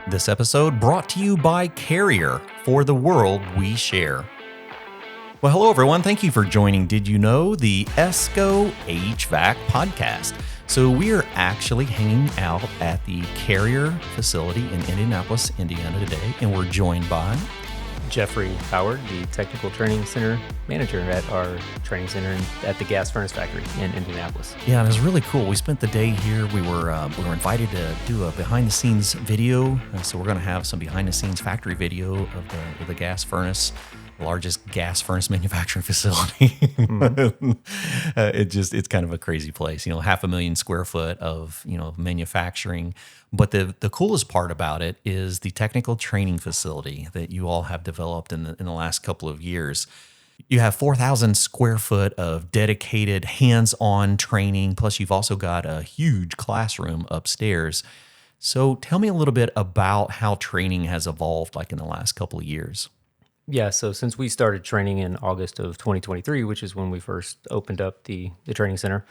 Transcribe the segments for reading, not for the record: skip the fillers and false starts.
This episode brought to you by Carrier, for the world we share. Well, hello everyone. Thank you for joining Did You Know, the ESCO HVAC podcast. So we are actually hanging out at the Carrier facility in Indianapolis, Indiana today, and we're joined by Jeffrey Howard, the Technical Training Center Manager at our training center at the gas furnace factory in Indianapolis. Yeah, it was really cool. We spent the day here. We were invited to do a behind-the-scenes video, so we're going to have some behind-the-scenes factory video of the gas furnace, the largest gas furnace manufacturing facility. Mm-hmm. It's kind of a crazy place. 500,000 square foot of manufacturing. But the coolest part about it is the technical training facility that you all have developed in the last couple of years. You have 4,000 square foot of dedicated hands-on training, plus you've also got a huge classroom upstairs. So tell me a little bit about how training has evolved like in the last couple of years. Yeah, so since we started training in August of 2023, which is when we first opened up the training center,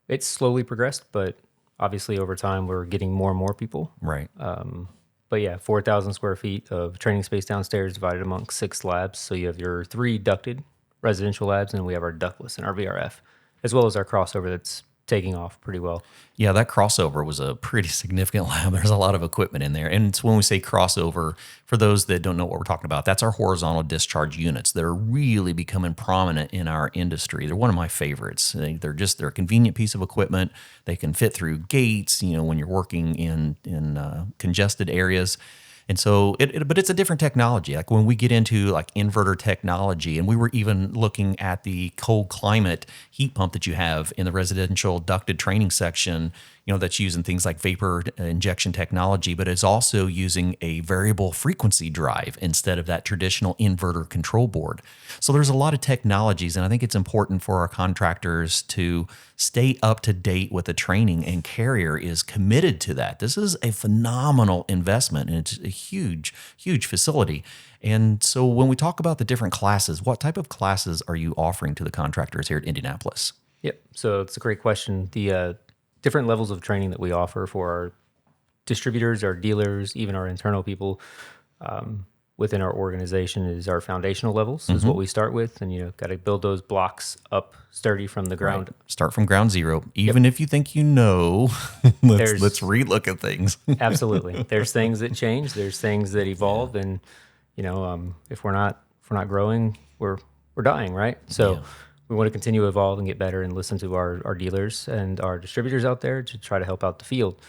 it's slowly progressed, but obviously over time we're getting more and more people. Right. But yeah, 4,000 square feet of training space downstairs divided among 6 labs. So you have your 3 ducted residential labs, and we have our ductless and our VRF, as well as our crossover that's taking off pretty well. Yeah, that crossover was a pretty significant lab. There's a lot of equipment in there. And it's when we say crossover, for those that don't know what we're talking about, that's our horizontal discharge units that are really becoming prominent in our industry. They're one of my favorites. They're a convenient piece of equipment. They can fit through gates, when you're working in congested areas. And so, but it's a different technology. Like when we get into like inverter technology, and we were even looking at the cold climate heat pump that you have in the residential ducted training section, that's using things like vapor injection technology, but it's also using a variable frequency drive instead of that traditional inverter control board. So there's a lot of technologies, and I think it's important for our contractors to stay up to date with the training, and Carrier is committed to that. This is a phenomenal investment, and it's a huge, huge facility. And so when we talk about the different classes, what type of classes are you offering to the contractors here at Indianapolis? Yep, so it's a great question. The different levels of training that we offer for our distributors, our dealers, even our internal people within our organization is our foundational levels is what we start with. And, got to build those blocks up sturdy from the ground. Right. Start from ground zero. Even if you think let's relook at things. Absolutely. There's things that change. There's things that evolve. Yeah. And, if we're not growing, we're dying, right? So we want to continue to evolve and get better and listen to our dealers and our distributors out there to try to help out the field.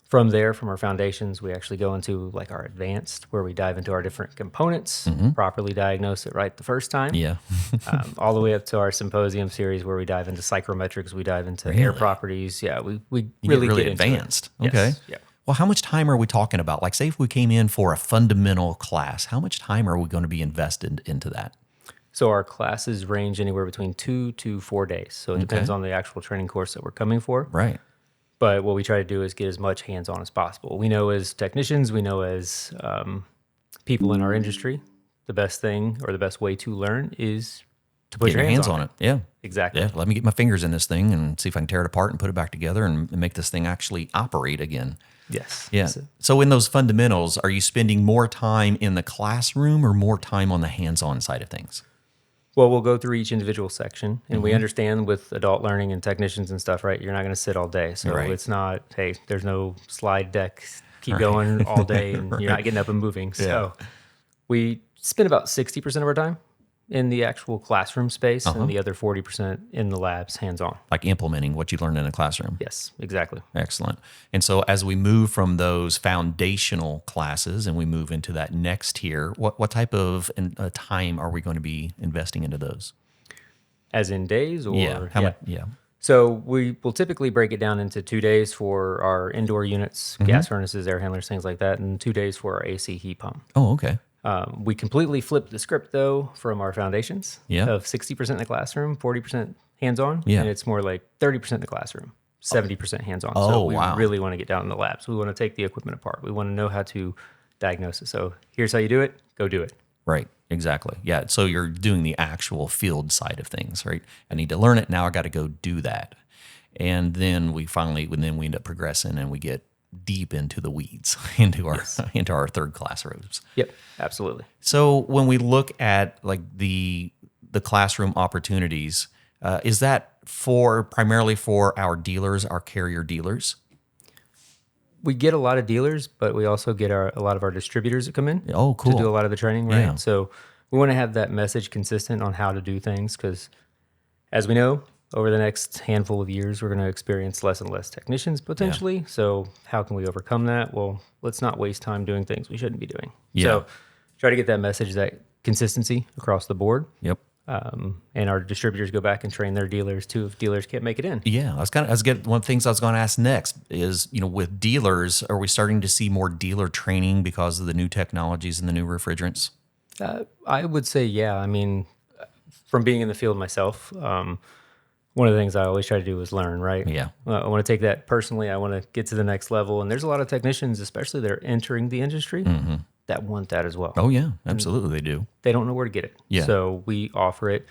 From there, from our foundations, we actually go into like our advanced, where we dive into our different components, properly diagnose it right the first time. Yeah. All the way up to our Symposium Series, where we dive into psychrometrics, we dive into air properties. Yeah, we really get advanced. Into it. Okay. Yes. Yeah. Well, how much time are we talking about? Like, say if we came in for a fundamental class, how much time are we going to be invested into that? So our classes range anywhere between 2 to 4 days. So it depends on the actual training course that we're coming for. Right. But what we try to do is get as much hands-on as possible. We know as technicians, we know as people in our industry, the best thing or the best way to learn is to put your hands on it. Yeah. Exactly. Yeah. Let me get my fingers in this thing and see if I can tear it apart and put it back together and make this thing actually operate again. Yes. Yeah. So in those fundamentals, are you spending more time in the classroom or more time on the hands-on side of things? Well, we'll go through each individual section, and we understand with adult learning and technicians and stuff, right? You're not going to sit all day. So it's not, hey, there's no slide deck, keep going all day, and you're not getting up and moving. So we spend about 60% of our time in the actual classroom space and the other 40% in the labs hands-on. Like implementing what you learned in the classroom. Yes, exactly. Excellent. And so as we move from those foundational classes and we move into that next tier, what type of time are we going to be investing into those? As in days or? How much? Yeah. So we will typically break it down into 2 days for our indoor units, gas furnaces, air handlers, things like that, and 2 days for our AC heat pump. Oh, okay. We completely flipped the script, though, from our foundations of 60% in the classroom, 40% hands-on, and it's more like 30% in the classroom, 70% hands-on. So we really want to get down in the labs. We want to take the equipment apart. We want to know how to diagnose it. So here's how you do it. Go do it. Right. Exactly. Yeah. So you're doing the actual field side of things, right? I need to learn it. Now I got to go do that. And then we end up progressing and we get deep into the weeds, into our Yes. into our third classrooms. Yep, absolutely. So when we look at like the classroom opportunities, is that primarily for our dealers, our carrier dealers? We get a lot of dealers, but we also get a lot of our distributors that come in Oh, to do a cool. lot of the training, right? Yeah. So we want to have that message consistent on how to do things because, as we know, over the next handful of years, we're going to experience less and less technicians potentially. So how can we overcome that? Well, let's not waste time doing things we shouldn't be doing. Yeah. So try to get that message, that consistency across the board. Yep. And our distributors go back and train their dealers too if dealers can't make it in. Yeah, I was getting one of the things I was going to ask next is, with dealers, are we starting to see more dealer training because of the new technologies and the new refrigerants? I would say, yeah. I mean, from being in the field myself, one of the things I always try to do is learn, right? Yeah. I want to take that personally. I want to get to the next level. And there's a lot of technicians, especially that are entering the industry, that want that as well. Oh yeah, absolutely they do. They don't know where to get it. Yeah. So we offer it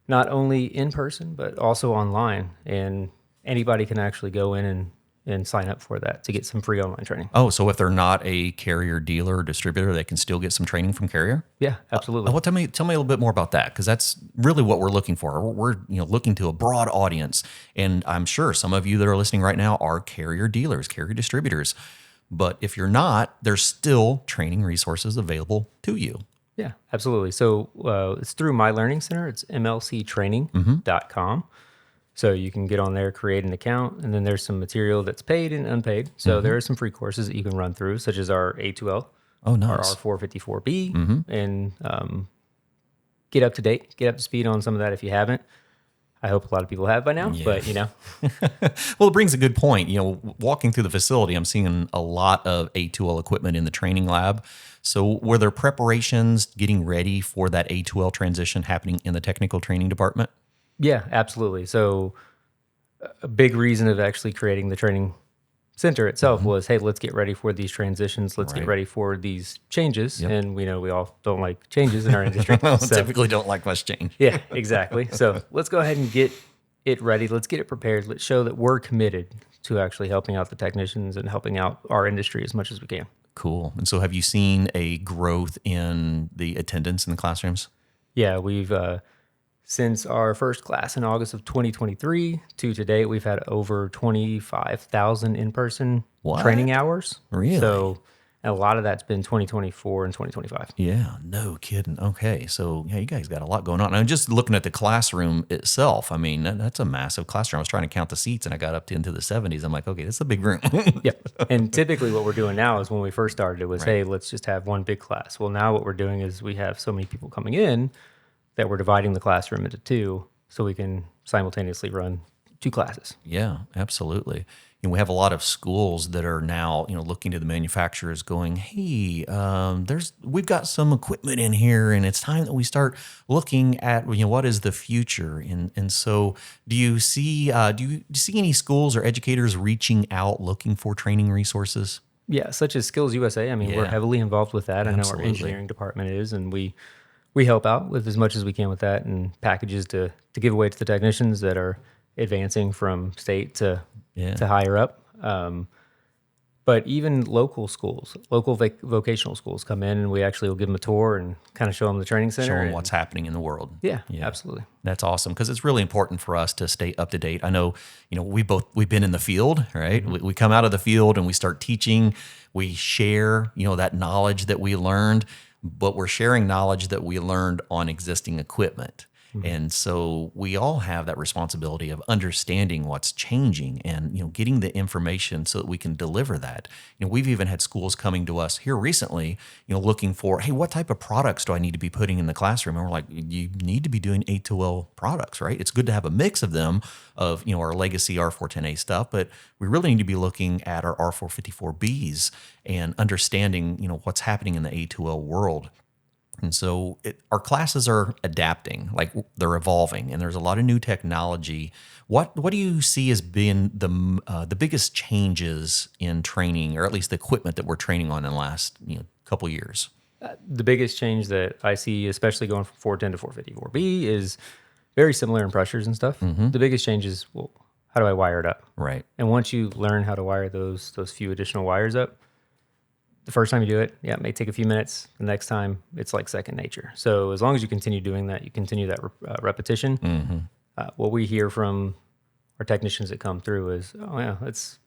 not only in person, but also online. And anybody can actually go in and sign up for that to get some free online training. Oh, so if they're not a carrier dealer or distributor, they can still get some training from carrier? Yeah, absolutely. Well, tell me a little bit more about that, because that's really what we're looking for. We're looking to a broad audience, and I'm sure some of you that are listening right now are carrier dealers, carrier distributors. But if you're not, there's still training resources available to you. Yeah, absolutely. So it's through My Learning Center. It's mlctraining.com. So you can get on there, create an account, and then there's some material that's paid and unpaid. So there are some free courses that you can run through, such as our A2L, Oh, our nice. R454B, and get up to date, get up to speed on some of that if you haven't. I hope a lot of people have by now, but Well, it brings a good point. Walking through the facility, I'm seeing a lot of A2L equipment in the training lab. So were there preparations getting ready for that A2L transition happening in the technical training department? yeah, absolutely. So a big reason of actually creating the training center itself was, hey, let's get ready for these transitions. Let's get Right. ready for these changes. And we know we all don't like changes in our industry. So, Typically don't like much change. yeah, exactly. So let's go ahead and get it ready. Let's get it prepared. Let's show that we're committed to actually helping out the technicians and helping out our industry as much as we can. Cool. And so have you seen a growth in the attendance in the classrooms? Yeah, we've since our first class in August of 2023 to today, we've had over 25,000 in-person What? training hours. Really? So a lot of that's been 2024 and 2025. Yeah, no kidding. Okay, so yeah, you guys got a lot going on. I'm just looking at the classroom itself. I mean, that's a massive classroom. I was trying to count the seats, and I got up into the 70s. I'm like, okay, this is a big room. Yep. And typically what we're doing now is when we first started, it was, hey, let's just have one big class. Well, now what we're doing is we have so many people coming in that we're dividing the classroom into two so we can simultaneously run two classes. Yeah, absolutely. We have a lot of schools that are now, looking to the manufacturers, going, "Hey, we've got some equipment in here, and it's time that we start looking at, what is the future." And so, do you see any schools or educators reaching out looking for training resources? Yeah, such as Skills USA. I mean, we're Yeah. heavily involved with that. I know our Absolutely. engineering department is, and we help out with as much as we can with that and packages to give away to the technicians that are advancing from state to higher up. But even local schools, local vocational schools come in, and we actually will give them a tour and kind of show them the training center. Show them and- what's happening in the world. Yeah, absolutely. That's awesome, because it's really important for us to stay up to date. I know, we've been in the field, right? We come out of the field and we start teaching. We share, that knowledge that we learned, but we're sharing knowledge that we learned on existing equipment. And so we all have that responsibility of understanding what's changing and, getting the information so that we can deliver that. We've even had schools coming to us here recently, looking for, hey, what type of products do I need to be putting in the classroom? And we're like, you need to be doing A2L products, right? It's good to have a mix of them, of, our legacy R410A stuff, but we really need to be looking at our R454Bs and understanding, what's happening in the A2L world. And so our classes are adapting, like they're evolving, and there's a lot of new technology. What do you see as being the biggest changes in training, or at least the equipment that we're training on in the last couple of years? The biggest change that I see, especially going from 410 to 454B, is very similar in pressures and stuff. The biggest change is, well, how do I wire it up? Right. And once you learn how to wire those few additional wires up, the first time you do it, yeah, it may take a few minutes. The next time, it's like second nature. So as long as you continue doing that, you continue that repetition. What we hear from our technicians that come through is, oh yeah, it's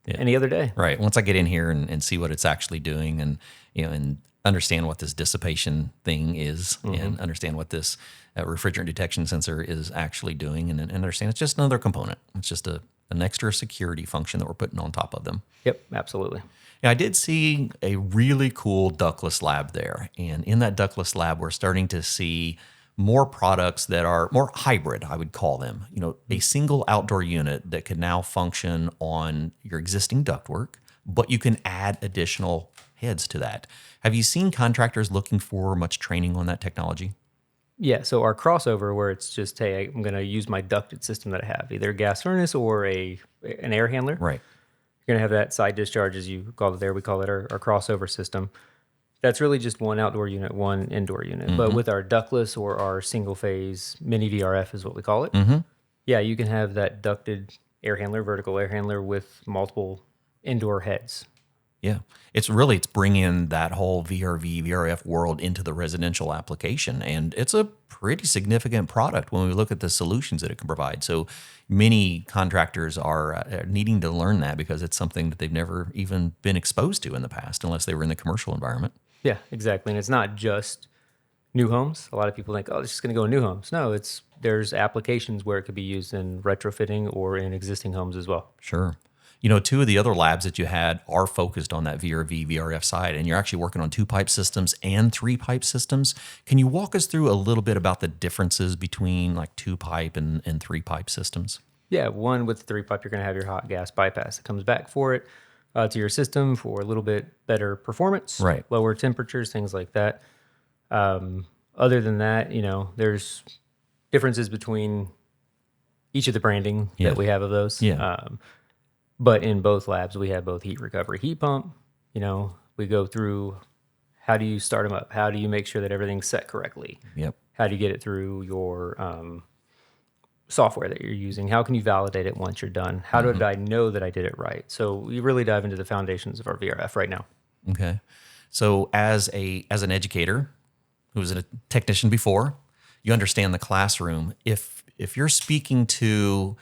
any other day. Right. Once I get in here and see what it's actually doing, and and understand what this dissipation thing is, and understand what this refrigerant detection sensor is actually doing, and understand it's just another component. It's just an extra security function that we're putting on top of them. Yep, absolutely. Yeah, I did see a really cool ductless lab there. And in that ductless lab, we're starting to see more products that are more hybrid, I would call them. A single outdoor unit that can now function on your existing ductwork, but you can add additional heads to that. Have you seen contractors looking for much training on that technology? Yeah, so our crossover where it's just, hey, I'm going to use my ducted system that I have, either a gas furnace or an air handler. Right. You're going to have that side discharge, as you call it there. We call it our crossover system. That's really just one outdoor unit, one indoor unit. But with our ductless or our single phase mini VRF is what we call it. Yeah, you can have that ducted air handler, vertical air handler with multiple indoor heads. Yeah, it's bringing that whole VRV, VRF world into the residential application, and it's a pretty significant product when we look at the solutions that it can provide. So many contractors are needing to learn that because it's something that they've never even been exposed to in the past, unless they were in the commercial environment. Yeah, exactly. And it's not just new homes. A lot of people think, oh, it's just going to go in new homes. No, there's applications where it could be used in retrofitting or in existing homes as well. Sure. Two of the other labs that you had are focused on that VRV, VRF side, and you're actually working on 2-pipe systems and 3-pipe systems. Can you walk us through a little bit about the differences between like 2-pipe and 3-pipe systems? Yeah, one with 3-pipe, you're going to have your hot gas bypass that comes back for it to your system for a little bit better performance, right? Lower temperatures, things like that. Other than that, there's differences between each of the branding that we have of those. Yeah. But in both labs, we have both heat recovery, heat pump. We go through how do you start them up? How do you make sure that everything's set correctly? Yep. How do you get it through your software that you're using? How can you validate it once you're done? How do I know that I did it right? So we really dive into the foundations of our VRF right now. Okay. So as an educator who was a technician before, you understand the classroom. If you're speaking to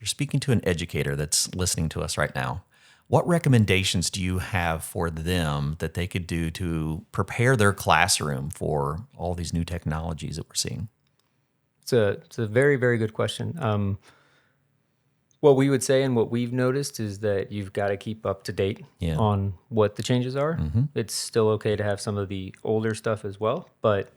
an educator that's listening to us right now, what recommendations do you have for them that they could do to prepare their classroom for all these new technologies that we're seeing? It's a very, very good question. What we would say and what we've noticed is that you've got to keep up to date on what the changes are. It's still okay to have some of the older stuff as well, but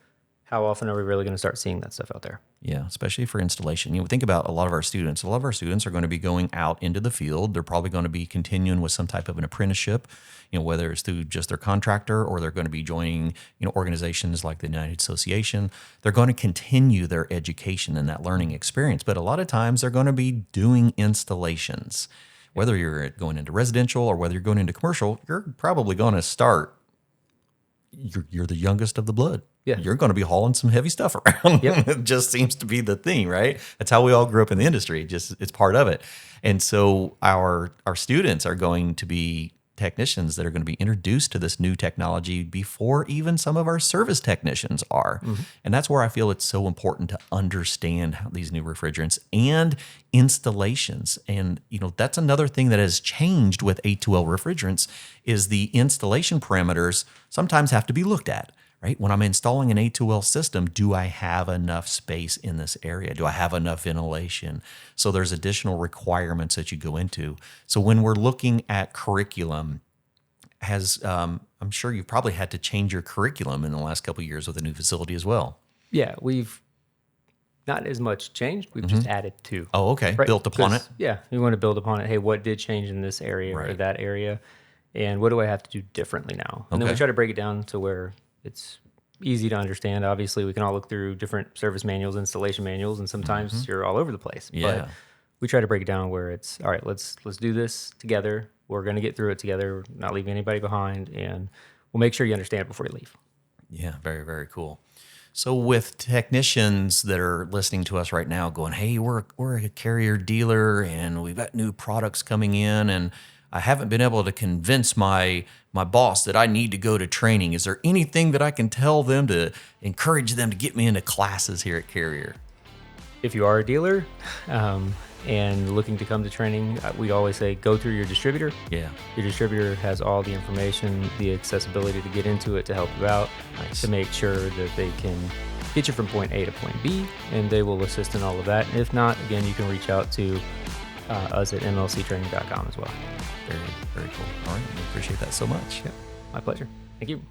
how often are we really going to start seeing that stuff out there? Yeah, especially for installation. Think about a lot of our students. A lot of our students are going to be going out into the field. They're probably going to be continuing with some type of an apprenticeship, whether it's through just their contractor or they're going to be joining, organizations like the United Association. They're going to continue their education and that learning experience. But a lot of times they're going to be doing installations. Whether you're going into residential or whether you're going into commercial, you're probably going to start. You're the youngest of the blood. Yeah. You're going to be hauling some heavy stuff around. Yep. It just seems to be the thing, right? That's how we all grew up in the industry. It's part of it. And so our students are going to be technicians that are going to be introduced to this new technology before even some of our service technicians are. And that's where I feel it's so important to understand how these new refrigerants and installations. And, that's another thing that has changed with A2L refrigerants is the installation parameters sometimes have to be looked at. Right? When I'm installing an A2L system, do I have enough space in this area? Do I have enough ventilation? So there's additional requirements that you go into. So when we're looking at curriculum, I'm sure you've probably had to change your curriculum in the last couple of years with a new facility as well. Yeah, we've not as much changed. We've just added to. Oh, okay. Right? Built upon it. Yeah, we want to build upon it. Hey, what did change in this area or that area? And what do I have to do differently now? And then we try to break it down to where it's easy to understand. Obviously, we can all look through different service manuals, installation manuals, and sometimes you're all over the place. Yeah. But we try to break it down where it's, all right, let's do this together. We're going to get through it together. We're not leaving anybody behind, and we'll make sure you understand it before you leave. Yeah, very, very cool. So with technicians that are listening to us right now going, hey, we're a Carrier dealer and we've got new products coming in and I haven't been able to convince my boss that I need to go to training. Is there anything that I can tell them to encourage them to get me into classes here at Carrier? If you are a dealer and looking to come to training, we always say go through your distributor. Yeah. Your distributor has all the information, the accessibility to get into it, to help you out, to make sure that they can get you from point A to point B, and they will assist in all of that. And if not, again, you can reach out to us at mlctraining.com as well. Very, very cool. All right. We appreciate that so much. Yeah, my pleasure. Thank you.